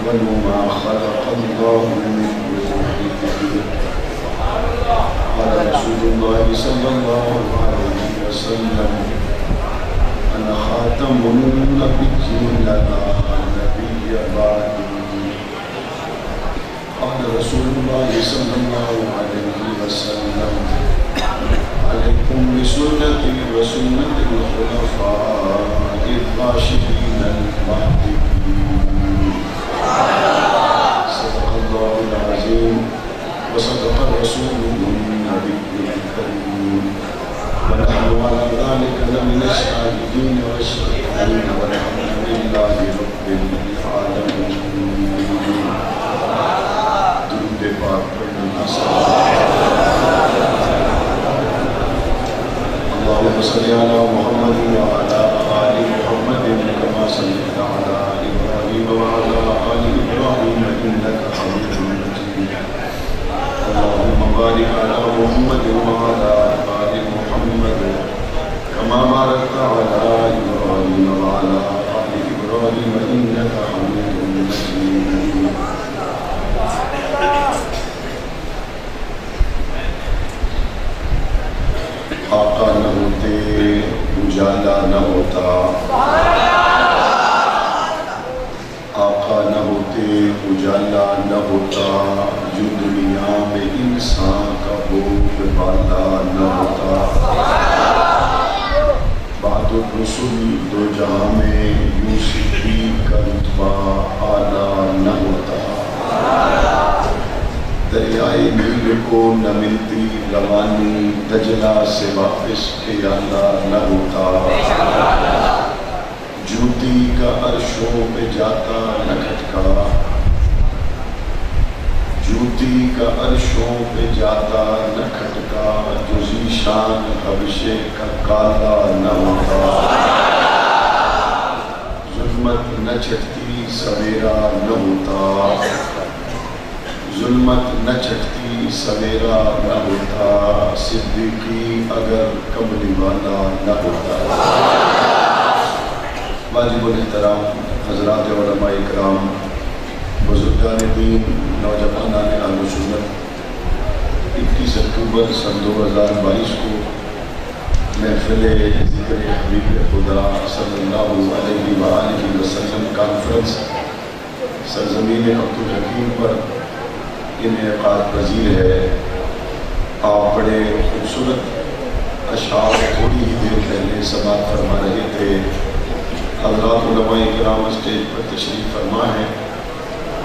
أول ما خلق الله من روحه. قال رسول الله صلى الله عليه وسلم أنا خاتم النبيين لا نبي بعدي. قال رسول الله صلى الله عليه وسلم عليكم بسنتي وسنة الخلفاء الراشدين المهديين. صدق الله العظيم وصدق الرسول النبي الكريم ونحن على ذلك لمن الشاهدين والشاكرين والحمد لله رب العالمين. درود پاک پڑھنے کی اللهم صل على محمد وعلى آل محمد كما صليت على إبراهيم وعلى آل إبراهيم إنك حميد مجيد. اللهم بارك على محمد وعلى آل محمد كما باركت على إبراهيم وعلى آل إبراهيم إنك حميد مجيد. آقا نہ ہوتے اجالا نہ ہوتا. آقا نہ ہوتے اجالا نہ ہوتا. جو دنیا میں انسان کا بول بالا نہ ہوتا. بعد الرسل دو جہاں میں یوں صدیق کا رتبہ اعلیٰ نہ ہوتا. دریائے نیل کو نہ ملتی روانی دجلہ سے واپس کے اللہ نہ ہوتا. جوتی کا عرشوں پہ جاتا نہ کھٹکا. جوتی کا عرشوں پہ جاتا نہ کھٹکا. جو ذیشان حبشے کا کالا نہ ہوتا. ظلمت نہ چھٹتی سویرا نہ ہوتا. ظلمت نہ چھٹتی سویرا نہ ہوتا. صدیقی اگر کملی والا نہ ہوتا. واجب الاحترام حضرات علماء اکرام، بزرگان دین، نوجوانان اہل سنت، 21 اکتوبر سن 2022 کو محفل ذکر حبیب خدا صلی اللہ علیہ وآلہ وسلم کانفرنس سرزمین عبدالحکیم پر انعقاد پذیر ہے. آپ بڑے خوبصورت اشعار تھوڑی ہی دیر پہلے سماعت فرما رہے تھے. حضرات علماء اکرام اسٹیج پر تشریف فرما ہے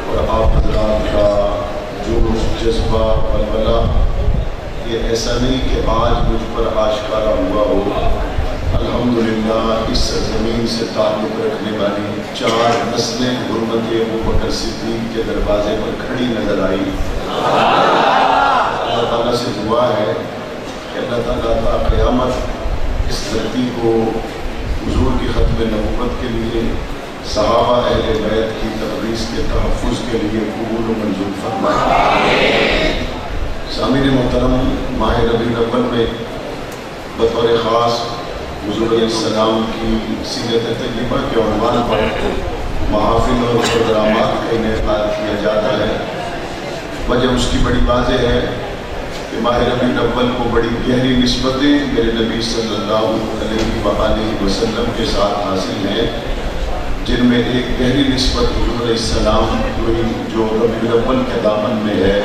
اور آپ حضرات کا جوش، جذبہ، ولولہ یہ ایسا نہیں کہ آج مجھ پر آشکارا ہوا ہو. الحمدللہ اس سرزمین سے تعلق رکھنے والی 4 نسلیں حرمت ابوبکر صدیق کے دروازے پر کھڑی نظر آئی. اللہ تعالیٰ سے دعا ہے کہ اللہ تعالیٰ تا قیامت اس دھرتی کو حضور کی ختم نبوت کے لیے، صحابہ اہل بیت کی تقدیس کے تحفظ کے لیے قبول و منظور فرمائے. سامعین محترم، ماہ ربیع الاول میں بطور خاص حضور علیہ السلام کی سیرت طیبہ کے عنوان پر محافل اور پروگرامات کا انعقاد کیا جاتا ہے. وجہ اس کی بڑی واضح ہے کہ ماہ ربیع الاول کو بڑی گہری نسبتیں میرے نبی صلی اللہ علیہ وآلہ وسلم کے ساتھ حاصل ہیں، جن میں ایک گہری نسبت حضور علیہ السلام جو ربیع الاول کے دامن میں ہے،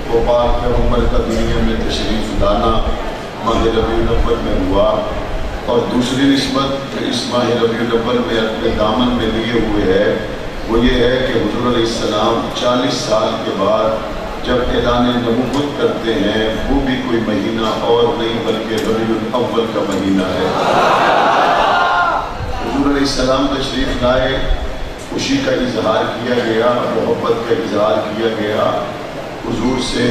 وہ پاک پیغمبر کا دنیا میں تشریف لانا ماہ ربیع الاول میں ہوا. اور دوسری نسبت اس ماہ ربیع الاول میں اپنے دامن میں لیے ہوئے ہے وہ یہ ہے کہ حضور علیہ السلام 40 سال کے بعد جب اعلان نبوت کرتے ہیں وہ بھی کوئی مہینہ اور نہیں بلکہ ربیع الاول کا مہینہ ہے. حضور علیہ السلام تشریف لائے، خوشی کا اظہار کیا گیا، محبت کا اظہار کیا گیا. حضور سے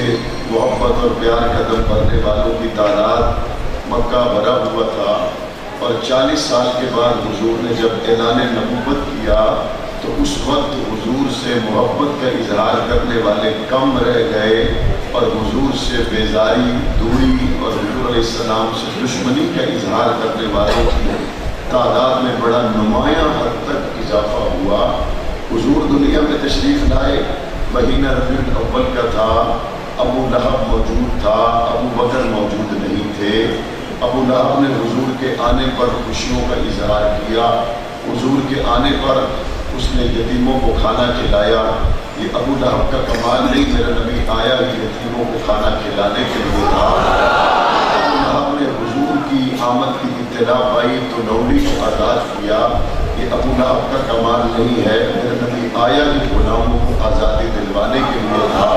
محبت اور پیار قدم بڑھنے والوں کی تعداد مکہ بھرا ہوا تھا. اور 40 سال کے بعد حضور نے جب اعلان نبوت کیا تو اس وقت حضور سے محبت کا اظہار کرنے والے کم رہ گئے اور حضور سے بیزاری، دوری اور حضور علیہ السلام سے دشمنی کا اظہار کرنے والوں کی تعداد میں بڑا نمایاں حد تک اضافہ ہوا. حضور دنیا میں تشریف لائے، مہینہ ربیع الاول کا تھا، ابو لہب موجود تھا، ابو بکر موجود نہیں تھے۔ ابو لہب نے حضور کے آنے پر خوشیوں کا اظہار کیا، حضور کے آنے پر اس نے یتیموں کو کھانا کھلایا۔ یہ ابو لہب کا کمال نہیں، میرا نبی آیا ہی یتیموں کو کھانا کھلانے کے لیے تھا۔ ابو لہب نے حضور کی آمد کی اطلاع پائی تو لولی کو آزاد کیا۔ یہ ابو لہب کا کمال نہیں ہے، میرا نبی آیا ہی غلاموں کو آزادی دلوانے کے لیے تھا۔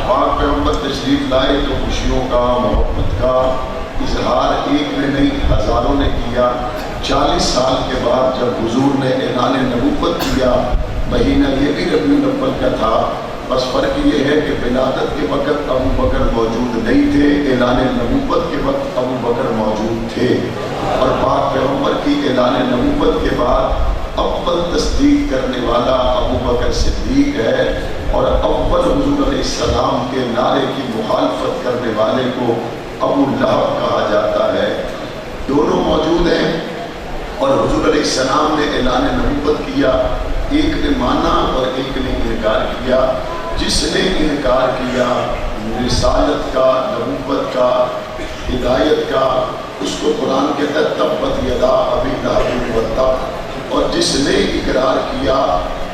پاک پیغمبر تشریف لائے تو خوشیوں کا، محبت کا اظہار ایک نے نہیں ہزاروں نے کیا۔ 40 سال کے بعد جب حضور نے اعلان نبوت کیا، مہینہ یہ بھی ربیع الاول کا تھا، بس فرق یہ ہے کہ ولادت کے وقت ابو بکر موجود نہیں تھے، اعلان نبوت کے وقت ابو بکر موجود تھے۔ اور پاک پیغمبر کی اعلان نبوت کے بعد اول تصدیق کرنے والا ابو بکر صدیق ہے، اور اول حضور علیہ السلام کے نعرے کی مخالفت کرنے والے کو ابو لہب کہا جاتا ہے۔ دونوں موجود ہیں اور حضور علیہ السلام نے اعلان نبوت کیا، ایک نے مانا اور ایک نے انکار کیا۔ جس نے انکار کیا رسالت کا، نبوت کا، ہدایت کا، اس کو قرآن کہتا ہے تبت یدا ابی لہب وتب، اور جس نے اقرار کیا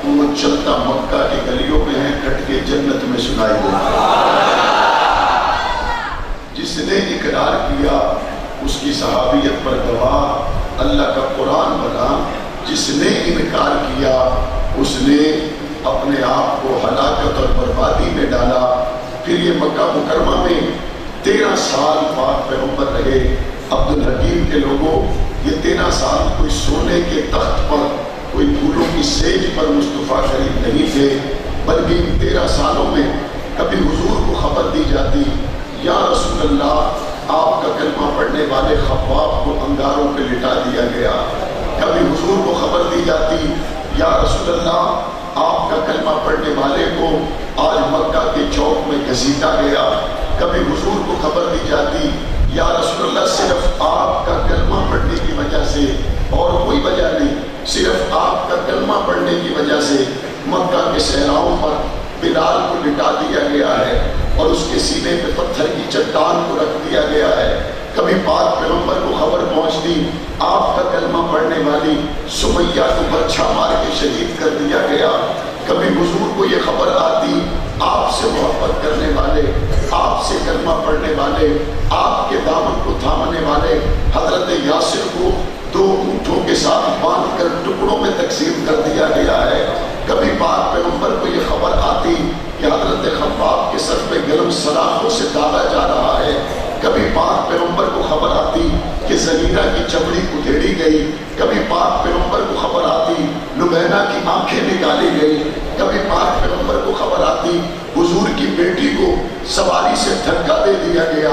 وہ چلتا مکہ کی گلیوں میں ہیں، کٹ کے جنت میں سنائی دے۔ جس نے اقرار کیا اس کی صحابیت پر گواہ اللہ کا قرآن بنا، جس نے انکار کیا اس نے اپنے آپ کو ہلاکت اور بربادی میں ڈالا۔ پھر یہ مکہ مکرمہ میں 13 سال پاک پیغمبر رہے۔ عبدالحکیم کے لوگوں، یہ 13 سال کوئی سونے کے تخت پر، کوئی پھولوں کی سیج پر مصطفیٰ قریب نہیں تھے، بلکہ ان 13 سالوں میں کبھی حضور کو خبر دی جاتی، یا رسول اللہ آپ کا کلمہ پڑھنے والے خباب کو انگاروں پہ لٹا دیا گیا۔ کبھی حضور کو خبر دی جاتی، یا رسول اللہ آپ کا کلمہ پڑھنے والے کو آج مکہ کے چوک میں گھسیٹا گیا۔ کبھی حضور کو خبر دی جاتی، یا رسول اللہ صرف آپ کا کلمہ پڑھنے کی وجہ سے، اور کوئی وجہ نہیں، صرف آپ کا کلمہ پڑھنے کی وجہ سے مکہ کے صحراؤں پر بلال کو لٹا دیا گیا ہے اور اس کے سینے پہ پتھر کی چٹان کو رکھ دیا گیا ہے۔ کبھی پاک پیغمبر کو خبر پہنچتی، آپ کا کلمہ پڑھنے والی سمیہ کو برچھا مار کے شہید کر دیا گیا۔ کبھی حضور کو یہ خبر آتی، آپ سے محبت کرنے والے، آپ سے کلمہ پڑھنے والے، آپ کے دامن کو تھامنے والے حضرت یاسر کو 2 اونٹوں کے ساتھ باندھ کر ٹکڑوں میں تقسیم کر دیا گیا ہے۔ کبھی پاک پیغمبر کو یہ خبر آتی کہ حضرت خباب کے سر پہ گرم سلاخوں سے داغا جا رہا ہے۔ کبھی پاک پیغمبر کو خبر آتی کہ زنیرہ کی چمڑی ادھیڑی گئی۔ کبھی پاک پیغمبر کو خبر آتی لبینہ کی آنکھیں نکالی گئی۔ کبھی پاک پیغمبر کو خبر آتی حضور کی بیٹی کو سواری سے دھکا دے دیا گیا۔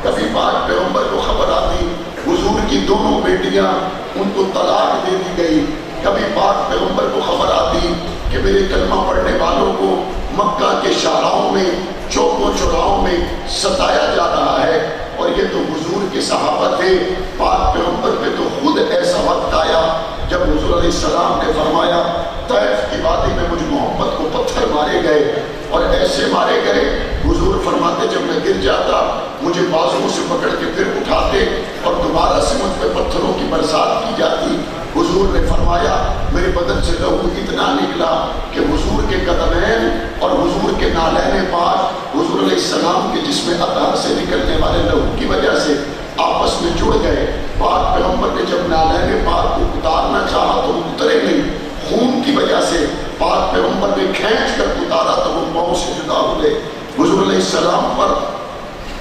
کبھی پاک پیغمبر کو خبر آتی حضور کی دونوں بیٹیاں ان کو طلاق دے دی گئی۔ کبھی پاک پیغمبر کو خبر آتی کہ میرے کلمہ پڑھنے والوں کو مکہ کے شاہراہوں میں، چوکوں چوراہوں میں ستایا جا رہا ہے، اور یہ تو حضور کے صحابہ تھے۔ پاک پیغمبر پہ تو خود ایسا وقت آیا جب حضور علیہ السلام نے فرمایا طائف کی وادی میں مجھ محمد کو پتھر مارے گئے، اور ایسے مارے گئے، حضور فرماتے جب میں گر جاتا مجھے بازوؤں سے پکڑ کے پھر اٹھاتے اور دوبارہ سے مجھ پہ پتھروں کی برسات کی جاتی۔ حضور نے فرمایا میرے بدن سے لہو اتنا نکلا کہ حضور کے قدمین اور حضور کے نالین پاک حضور علیہ السلام کے جسم اطہر سے نکلنے والے لہو کی وجہ سے آپس میں جڑ گئے۔ پاک پیغمبر نے جب نالین پاک کو اتارنا چاہا تو وہ اترے نہیں، خون کی وجہ سے پاک پیغمبر نے کھینچ کر اتارا تو وہ پاؤں سے جدا ہوئے۔ حضور علیہ السلام پر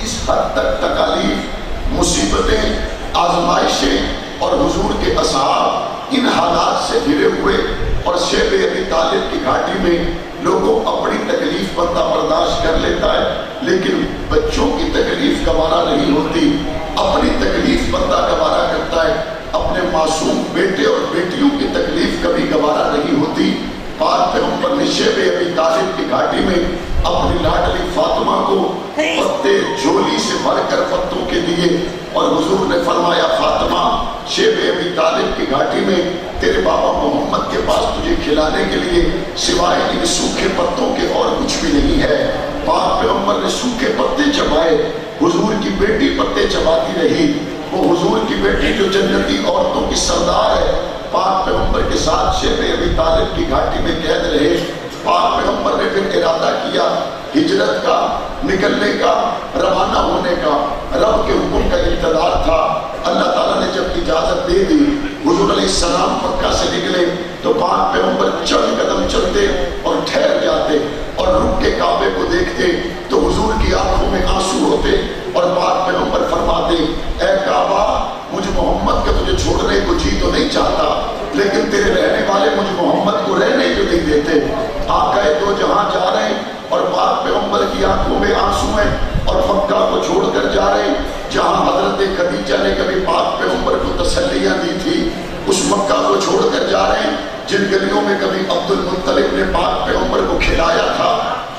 اس حد تک تکالیف، مصیبتیں، آزمائشیں اور حضور کے اصحاب ان حالات سے گھرے ہوئے، اور شیب ابی طالب کی گھاٹی میں لوگوں اپنی تکلیف بندہ برداشت کر لیتا ہے، لیکن بچوں کی تکلیف گوارا نہیں ہوتی۔ اپنی تکلیف بندہ گوارا کرتا ہے، اپنے معصوم بیٹے اور بیٹیوں کی تکلیف کبھی گوارا نہیں ہوتی۔ پاک پیغمبر نے شیب ابی طالب کی گھاٹی میں اپنی لاڈلی فاطمہ کو پتے جھولی سے بھر کر پتوں کے دیے اور حضور نے فرمایا فاطمہ شیب ابی طالب کی گھاٹی میں تیرے بابا محمد کے پاس تجھے کھلانے کے لیے سوائے ان سوکھے پتوں کے اور کچھ بھی نہیں ہے۔ پاک پیغمبر نے سوکھے پتے چبائے، حضور کی بیٹی پتے چباتی رہی۔ وہ حضور کی بیٹی جو جنتی عورتوں کی سردار ہے، پاک پیغمبر کے ساتھ شیب ابی طالب کی گھاٹی میں قید رہے۔ پاک پیغمبر نے پھر ارادہ کیا ہجرت کا، نکلنے کا، روانہ ہونے کا۔ رب کے حکم کا انتظار تھا۔ اللہ تعالیٰ نے جب اجازت دے دی، حضور علیہ السلام مکہ سے نکلے تو پاک پیغمبر چند قدم چلتے اور ٹھہر جاتے اور رک کے کعبے کو دیکھتے تو حضور کی آنکھوں میں آنسو ہوتے اور پاک پیغمبر فرماتے اے کعبہ مجھ محمد کا تجھے چھوڑنے کو جی تو نہیں چاہتا، لیکن تیرے رہنے والے مجھ محمد کو رہنے جو نہیں دیتے۔ آقا دو جہاں جا رہے ہیں اور پاک پیغمبر کی آنکھوں میں آنسو ہیں اور مکہ کو چھوڑ کر جا رہے ہیں جہاں حضرت خدیجہ نے کبھی پاک پیغمبر کو تسلیاں دی تھی، اس مکہ کو چھوڑ کر جا رہے ہیں جن گلیوں میں کبھی عبد المطلب نے پاک پیغمبر کو کھلایا تھا،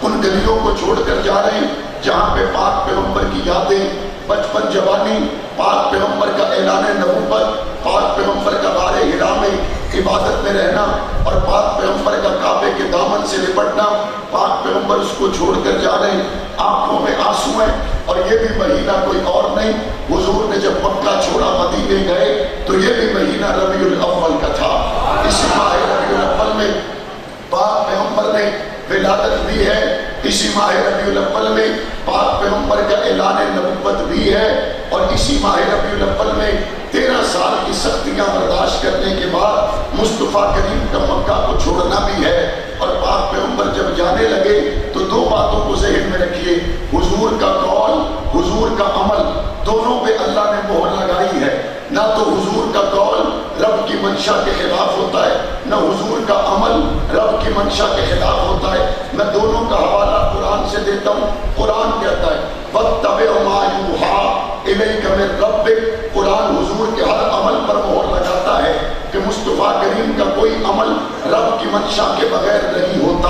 ان گلیوں کو چھوڑ کر جا رہے ہیں جہاں پہ پاک پیغمبر کی یادیں، بچپن، جوانی، پاک پیغمبر کا اعلان نبوت، پاک پیغمبر کا غار حرا میں عبادت میں رہنا اور پاک پیغمبر کا کعبے کے دامن سے لپٹنا۔ پاک پیغمبر اس کو چھوڑ کر جا رہے ہیں، آنکھوں میں آنسو ہیں، اور یہ بھی مہینہ کوئی اور نہیں، حضور نے جب مکہ چھوڑا مدینے گئے تو یہ بھی مہینہ ربیع الاول کا تھا۔ اسی ماہ ربیع الاول میں پاک پیغمبر نے ولادت بھی ہے، اسی ماہ ربیع الاول میں پاک پیغمبر کا اعلان نبوت بھی ہے، اور اسی ماہ ربیع الاول میں 13 سال کی سختیاں برداشت کرنے کے بعد مصطفیٰ کریم کا مکہ کو چھوڑنا بھی ہے۔ اور پاک پیغمبر جب جانے لگے تو دو باتوں کو ذہن میں رکھیے، حضور کا قول، حضور کا عمل، دونوں پہ اللہ نے مہر لگائی ہے۔ نہ تو حضور کا قول رب کی منشا کے خلاف ہوتا ہے، نہ حضور کا عمل رب کی منشا کے خلاف ہوتا ہے۔ میں دونوں کا حوالہ قرآن سے دیتا ہوں۔ قرآن کہتا ہے وَاتَّبِعْ مَا يُوحَىٰ إِلَيْكَ مِن رَبِّكَ۔ قرآن حضور کے ہر عمل پر مہر لگاتا ہے کہ مصطفیٰ کریم کا کوئی عمل رب کی منشا کے بغیر نہیں ہوتا،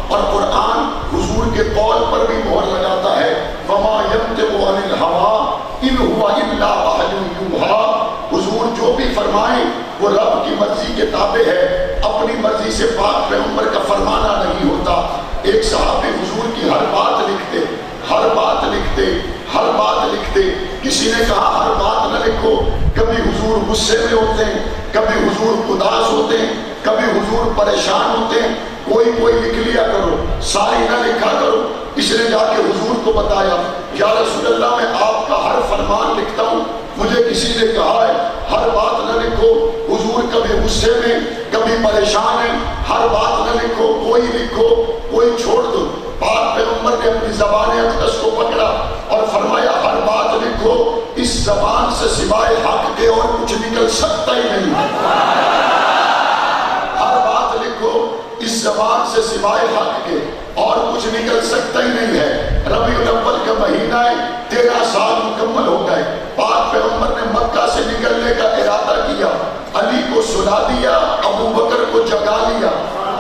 اور قرآن حضور کے قول پر بھی مہر لگاتا ہے وَمَا يَنطِقُ عَنِ الْهَوَىٰ إِنْ هُوَ إِلَّا وَحْيٌ يُوحَىٰ۔ حضور جو بھی فرمائیں وہ رب کی مرضی کے تابع ہے، اپنی مرضی سے پاک پیغمبر کا فرمانا نہیں ہوتا۔ ایک صحابی حضور کی ہر بات لکھتے، ہر بات لکھتے، ہر بات لکھتے۔ کسی نے کہا ہر بات نہ لکھو، کبھی حضور غصے میں ہوتے ہیں، کبھی حضور اداس ہوتے ہیں، کبھی حضور پریشان ہوتے ہیں، کوئی لکھ لیا کرو، ساری نہ لکھا کرو۔ اس نے جا کے حضور کو بتایا یا رسول اللہ میں آپ کا ہر فرمان لکھتا ہوں، مجھے کسی نے کہا ہے ہر بات نہ لکھو، حضور کبھی غصے میں کبھی پریشان ہے، ہر بات نہ لکھو، کوئی لکھو کوئی چھوڑ دو۔ پاک پیغمبر نے اپنی زبان اقدس کو پکڑا اور فرمایا ہر بات لکھو، اس زبان سے سوائے حق کے اور کچھ نکل سکتا ہی نہیں۔ ہر بات لکھو، اس زبان سے سوائے حق کے اور کچھ نکل سکتا ہی نہیں ہے۔ ربیع الاول کا مہینہ ہے، 13 سال مکمل ہو گئے۔ پاک پیغمبر نے مکہ سے نکلنے کا ارادہ کیا، علی کو سلا دیا، ابو بکر کو جگا لیا۔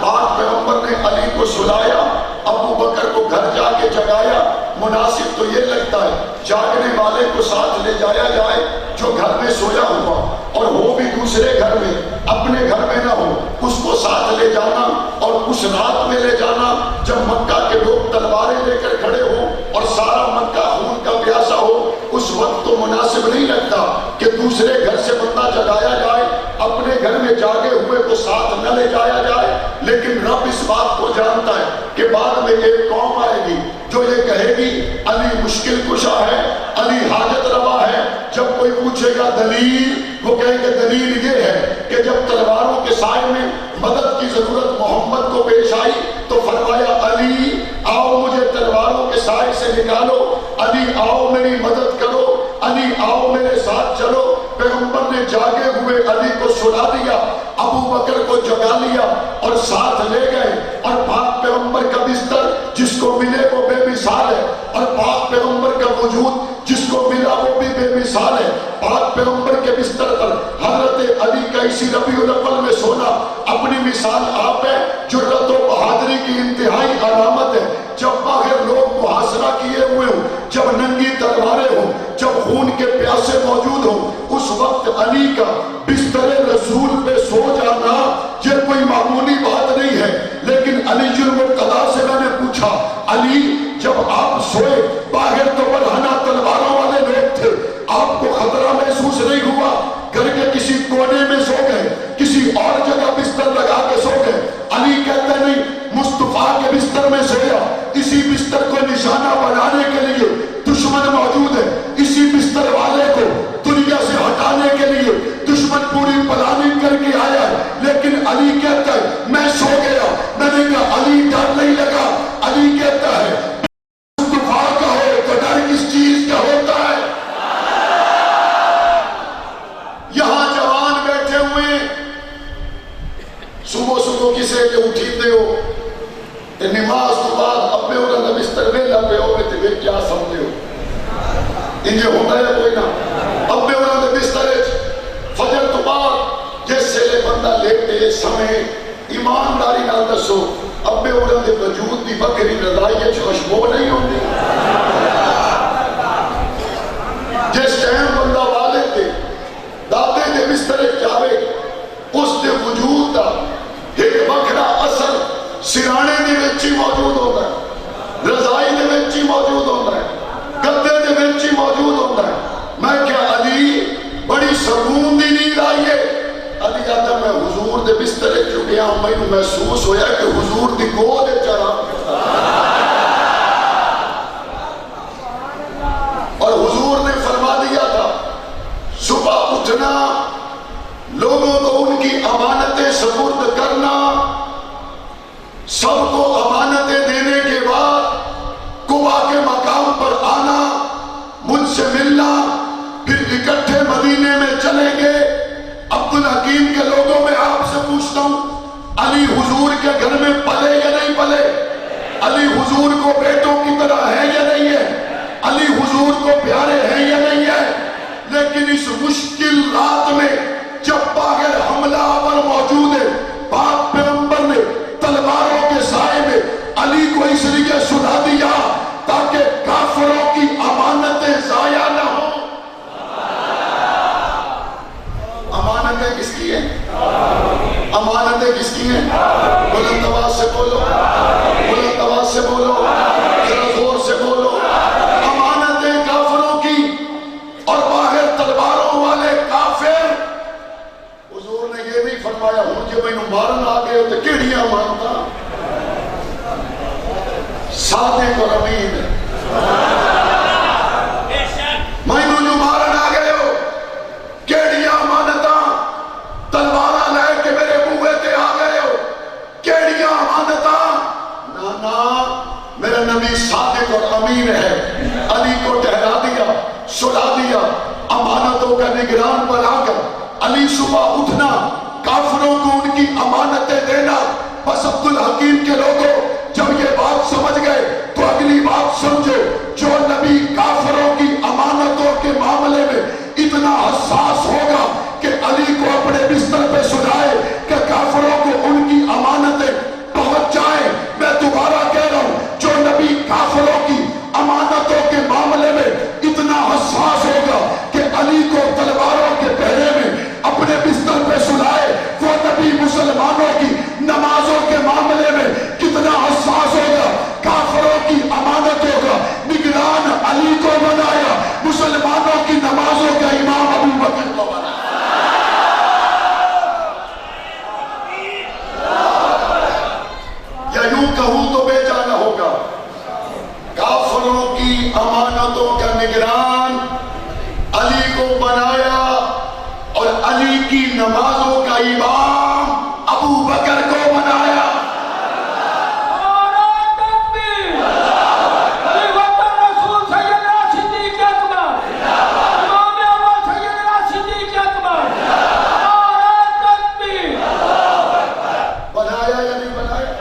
پاک پیغمبر نے علی کو سلایا، ابو بکر کو گھر جا کے جگایا۔ مناسب تو یہ لگتا ہے جاگنے والے کو ساتھ لے جایا جائے جو گھر میں سویا ہوا، اور وہ بھی دوسرے گھر میں، اپنے گھر میں نہ ہو، اس کو ساتھ لے جانا اور اس رات میں لے جانا جب مکہ کے لوگ تلواریں لے کر کھڑے ہو اور سارا مکہ خون کا پیاسا ہو۔ اس وقت تو مناسب نہیں لگتا کہ دوسرے گھر سے بندہ جگایا جائے، اپنے گھر میں جاگے ہوئے کو ساتھ نہ لے جایا جائے۔ لیکن رب اس بات کو جانتا ہے کہ بعد میں ایک قوم آئے گی جو یہ کہے گی علی مشکل کشا ہے، علی حاجت روا ہے۔ جب کوئی پوچھے گا دلیل، وہ کہیں گے دلیل یہ ہے کہ جب تلواروں کے سائے میں مدد کی ضرورت محمد کو پیش آئی تو فرمایا علی آؤ مجھے تلواروں کے سائے سے نکالو، علی آؤ میری مدد کرو، علی آؤ میرے ساتھ چلو۔ پیغمبر نے جاگے ہوئے علی کو سلا دیا، ابو بکر کو جگا لیا اور ساتھ لے گئے، اور پاک پیغمبر کا بستر جس کو ملے وہ بے مثال ہے، اور پاک پیغمبر کا وجود جس کو ملا وہ بھی بے مثال ہے۔ پاک پیغمبر کے بستر پر حضرت علی کا اسی ربیع الاول میں سونا اپنی مثال آپ ہے، جرأت و بہادری کی انتہائی علامت ہے۔ جب باہر لوگ محاصرہ کیے ہوئے ہوں، جب ننگی تلواریں ہوں، جب خون کے پیاسے موجود علی ڈر نہیں لگا. علی کہتا ہے مصطفیٰ کا ہو تو ڈر کس چیز کا ہوتا ہے. یہاں جوان بیٹھے ہوئے صبح صبح کسے کے اٹھی دے ہو نماز تو بعد اپنے اور بستر ویلا پہ ہو تے کیا سمجھے ہو انجے ہوتا ہے کوئی نہ اپنے اور بستر فجر تو بعد جس سے بندہ لیٹے سمے ایمانداری نہ دسو اپنے اور وجود دی بکری رضائی خوشبو نہیں ہوتی. جس ٹائم بندہ والد دے دادے دے بستر جاوے اس دے وجود دا ایک بکرا اثر سرانے دے وچ ہی موجود ہوتا ہے, رضائی دے وچ ہی موجود ہوتا ہے, گدے دے وچ ہی موجود ہوتا ہے. میں کیا علی بڑی سکون دی نیند آئی ہے. علی کہتا میں حضور دے بستر چکیا ہوں, میں محسوس ہویا کہ حضور دی گود چڑھا اور حضور نے فرما دیا تھا صبح اٹھنا, لوگوں کو ان کی امانتیں سپرد کرنا, سب کو امانتیں دینے کے بعد قبا کے مقام پر آنا, مجھ سے ملنا, پھر اکٹھے مدینے میں چلیں گے. عبدالحکیم کے لوگوں میں آپ سے پوچھتا ہوں علی حضور کے گھر میں پلے یا نہیں پلے؟ علی حضور کو بیٹوں کی طرح ہے یا نہیں ہے؟ علی حضور کو پیارے ہیں یا نہیں ہے؟ لیکن اس مشکل رات میں جب باہر حملہ آور موجود ہے, پاک پیغمبر نے تلواروں کے سائے میں علی کو اس لیے سنا دیا تاکہ کافروں کی امانتیں ضائع نہ ہوں. امانتیں کس کی ہیں؟ امانتیں کس کی ہیں؟ بلند آواز سے بولو, بلند آواز سے بولو, ذرا زور سے بولو. امانتیں کافروں کی اور باہر تلواروں والے کافر. حضور نے یہ نہیں فرمایا ہوں کہ میں مارن آ گئے ہو تو کیڑیاں مانتا صادق اور امین ہے. میں جو مارن آ گئے ہو کیڑیاں مانتا تلوارہ لے کے میرے بوئے تے آ گئے ہو کیڑیاں مانتا نا میرا نبی صادق اور امین ہے. علی کو ٹھہرا دیا, سلا دیا, امانتوں کا نگران بنا کر علی صبح اٹھنا, کافروں کو ان کی امانتیں دینا. بس عبدالحکیم کے لوگوں جب یہ بات سمجھ گئے تو اگلی بات سمجھو, جو نبی کافروں کی امانتوں کے معاملے میں اتنا حساس ہوگا کہ علی کو اپنے بستر پہ سلائے کہ کافروں کو ان کی امانتیں پہنچ جائیں. میں دوبارہ کہہ رہا ہوں, جو نبی کافروں کی امانتوں کے معاملے میں اتنا حساس ہوگا کہ علی کو تلواروں کے پہرے میں اپنے بستر پہ سلائے, وہ نبی مسلمانوں کی نمازوں کے معاملے میں کتنا حساس ہوگا. کافروں کی امانتوں کا نگران علی کو بنایا, مسلمانوں کی نمازوں کا امام ابو بکر کو بنایا. یا یوں کہوں تو بے جانا ہوگا, کافروں کی امانتوں کا نگران علی کو بنایا اور علی کی نمازوں کا امام ابو بکر کو بنایا. بنایا یا نہیں بنایا؟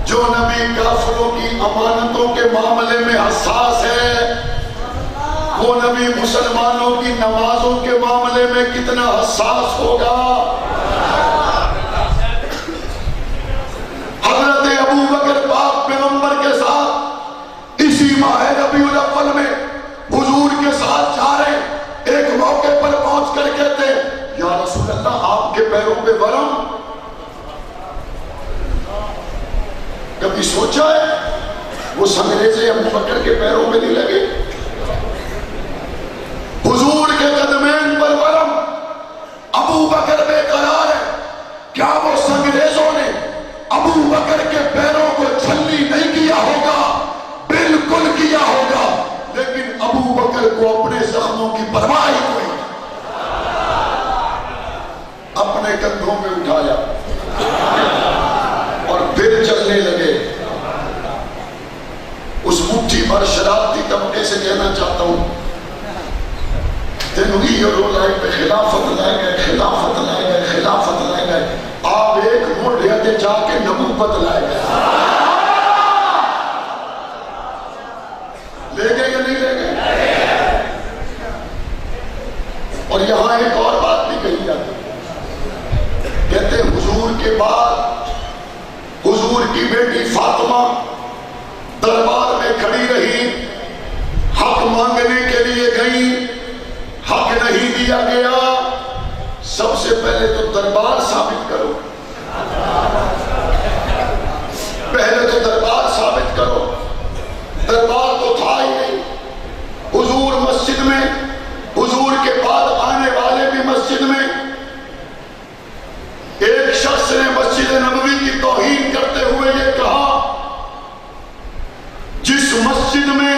جو نبی کافروں کی امانتوں کے معاملے میں حساس ہے, وہ نبی مسلمانوں کی نمازوں کے معاملے میں کتنا حساس ہوگا. حضرت ابو بکر پاک پیغمبر کے ساتھ اسی ماہ ربیع الاول میں حضور کے ساتھ جا رہے, ایک موقع پر پہنچ کر کہتے یا رسول اللہ آپ کے پیروں پہ ورم. کبھی سوچا ہے وہ سنگریزے ابو بکر کے پیروں پہ نہیں لگے؟ حضور کے قدمین پر ورم, ابو بکر بے قرار ہے. کیا وہ سنگریزوں نے ابو بکر کے پیروں کو چھلی نہیں کیا ہوگا؟ بالکل کیا ہوگا, لیکن ابو بکر کو اپنے زخموں کی پرواہ ہی کوئی, اپنے کندھوں پہ اٹھایا اور پھر چل اس مٹھی بھر شرارتی طبقے سے کہنا چاہتا ہوں تینوں ہی رو لائے پہ خلافت لائے گئے، خلافت لائے گئے، خلافت لائے گئے، آپ ایک موڑیا دے جا کے نبوت لائے گئے۔ لے گئے یا نہیں لے گئے؟ اور یہاں ایک اور بات بھی کہی جاتی ہے، کہتے ہیں حضور کے بعد حضور کی بیٹی فاطمہ دربار میں کھڑی رہی، حق مانگنے کے لیے گئی، حق نہیں دیا گیا، سب سے پہلے تو دربار ثابت کرو، پہلے تو دربار ثابت کرو۔ دربار تو تھا ہی نہیں، حضور مسجد میں، حضور کے بعد آنے والے بھی مسجد میں۔ ایک شخص نے مسجد نبوی کی توہین کرتے ہوئے یہ کہا، جس مسجد میں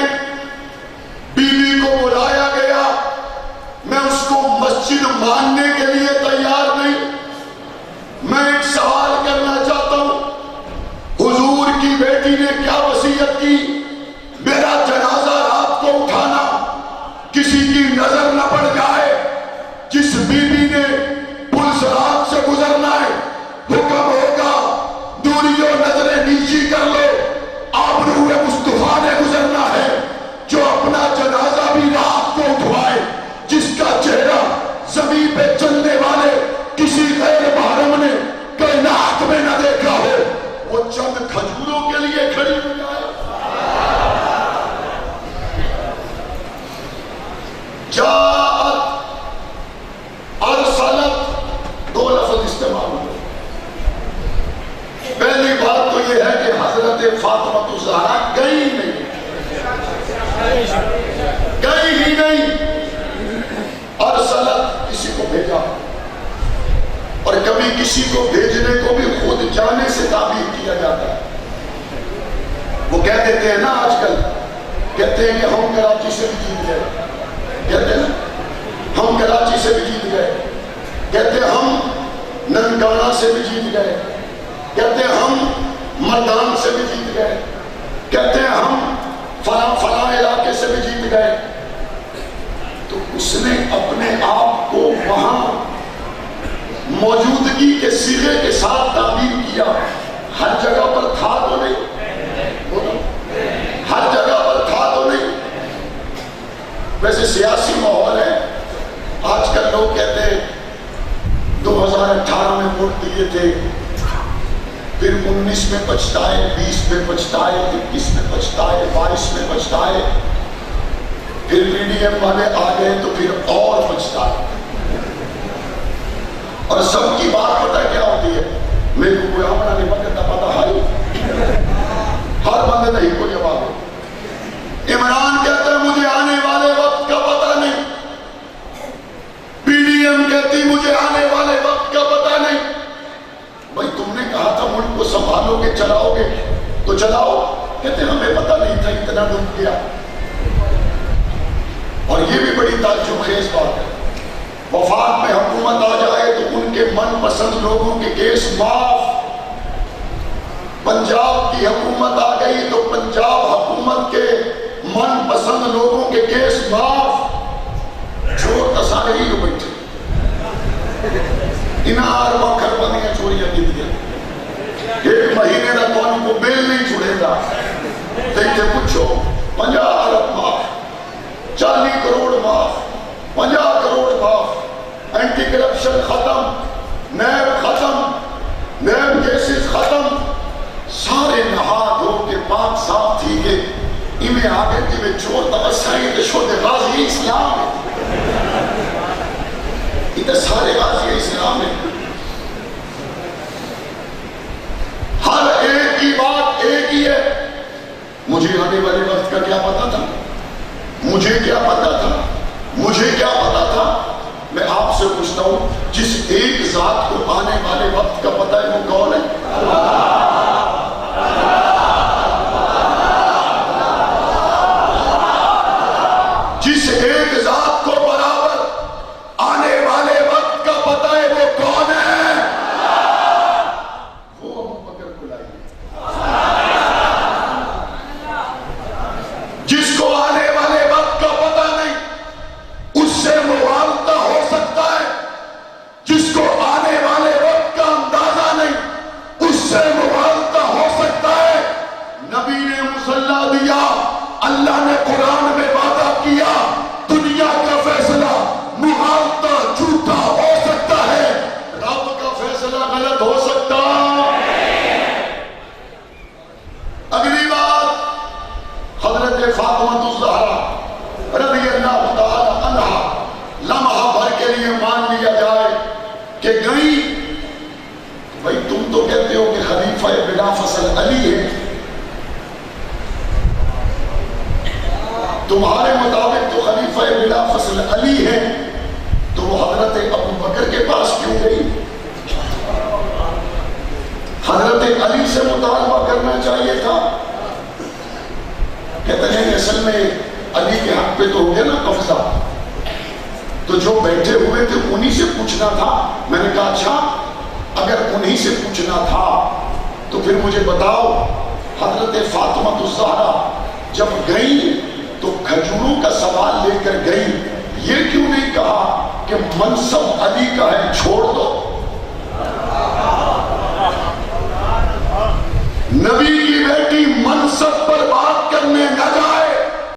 بی بی کو بلایا گیا میں اس کو مسجد ماننے کے لیے تیار نہیں۔ میں ایک سوال کرنا چاہتا ہوں، حضور کی بیٹی نے کیا وصیت کی؟ میرا جنازہ رات کو اٹھانا، کسی کی نظر نہ پڑ جائے، جس بی بی نے پل صراط سے گزرنا ہے حکم ہوگا دوریوں نظریں نیچی کر لو، آبرو مصطفیٰ نے گزرنا ہے، جو اپنا جنازہ بھی رات کو اٹھوائے، جس کا چہرہ زمین پہ چلنے والے کسی غیر محرم نے کائنات میں نہ دیکھا ہو، وہ چند کھجوروں کے لیے کھڑی ہو جائے۔ جاءت ارسلت، دو لفظ استعمال ہوئے۔ پہلی بات تو یہ ہے کہ حضرت فاطمہ الزہرا گئی نہیں، گئی ہی نہیں، ارسلت کسی کو بھیجا، اور کبھی کسی کو بھیجنے کو بھی خود جانے سے تعبیر کیا جاتا ہے۔ وہ کہہ دیتے ہیں نا آج کل، کہتے ہیں کہ ہم کراچی سے بھی جیت گئے، کہتے ہیں ہم کراچی سے بھی جیت گئے، کہتے ہیں ہم ننکانہ سے بھی جیت گئے، کہتے ہیں ہم مردان سے بھی جیت گئے، کہتے ہیں ہم فلاں علاقے سے بھی جیت گئے۔ تو اس نے اپنے آپ کو وہاں موجودگی کے صیغے کے ساتھ تعبیر کیا، ہر جگہ پر تھا تو نہیں، ہر جگہ پر تھا تو نہیں۔ ویسے سیاسی ماحول ہے، آج کل لوگ کہتے ہیں 2018 میں ووٹ دیے تھے، پھر 19 میں پچھتائے، 20 میں پچھتائے، 21 میں پچھتائے، 22 میں پچھتائے، پھر پی ڈی ایم والے آ گئے تو پھر اور پچھتائے۔ اور سب کی بات پتہ کیا ہوتی ہے؟ میرے کو کوئی ہمارا نہیں پتہ، پتہ ہر بندے نہیں کو جواب ہے۔ عمران کہتا ہے مجھے آنے والے وقت کا پتہ نہیں، پی ڈی ایم کہتی مجھے آنے والے وقت کا پتہ نہیں۔ بھائی تم نے کہا تھا ملک کو سنبھالو گے، چلاؤ گے تو چلاؤ، کہتے ہمیں پتہ نہیں تھا اتنا ڈوب گیا۔ اور یہ بھی بڑی تعجب خیز بات ہے، وفات میں حکومت آ جائے تو ان کے من پسند لوگوں کے کیس معاف۔ پنجاب کی حکومت آ گئی تو پنجاب حکومت کے من پسند لوگوں کے کیس معاف۔ چور تو سارے ہی بیٹھے، انہار وکھر بندیاں چوریاں کی دیا، ایک مہینے کا تو ان کو بیل نہیں چھوڑے گا۔ دیکھتے پوچھو 50 ارب معاف، 40 کروڑ معاف، 50 کروڑ معاف، اینٹی کرپشن ختم، نیب ختم، نیب کیسز ختم، سارے نہا دھو کے پاک صاف تھی گئے۔ انہیں آگے تھی میں چور تبسائی تو شد غازی اسلام ہے، ادھر سارے غازی اسلام ہے۔ ہر ایک کی بات ایک ہی ہے، مجھے آنے والے وقت کا کیا پتا تھا؟ مجھے کیا پتا تھا؟ مجھے کیا پتا تھا؟ میں آپ سے پوچھتا ہوں، جس ایک ذات کو آنے والے وقت کا پتا ہے وہ کون ہے؟ جس ایک ذات کو برابر آنے والے وقت کا پتا ہے وہ کون ہے؟ وہ ابو بکر کو لائیے، اللہ دیا. اللہ نے قرآن میں وعدہ کیا دنیا کا فیصلہ محالتا جھوٹا ہو سکتا ہے، رب کا فیصلہ غلط ہو سکتا. اگلی بات حضرت فاطمہ الزہرا رضی اللہ تعالی عنہا لمحہ بھر کے لیے مان لیا جائے کہ گئی. بھائی تم تو کہتے ہو کہ خلیفہ بلا فصل علی ہے، تمہارے مطابق تو خلیفہ بلا فصل علی ہے، تو وہ حضرت ابو بکر کے پاس کیوں گئی؟ حضرت علی سے مطالبہ کرنا چاہیے تھا. کہتے ہیں اصل میں علی کے حق پہ تو ہو گیا نا قبضہ، تو جو بیٹھے ہوئے تھے انہی سے پوچھنا تھا. میں نے کہا اچھا اگر انہی سے پوچھنا تھا تو پھر مجھے بتاؤ حضرت فاطمہ الزہرا جب گئی تو کھجوروں کا سوال لے کر گئی، یہ کیوں نہیں کہا کہ منصب علی کا ہے چھوڑ دو؟ نبی کی بیٹی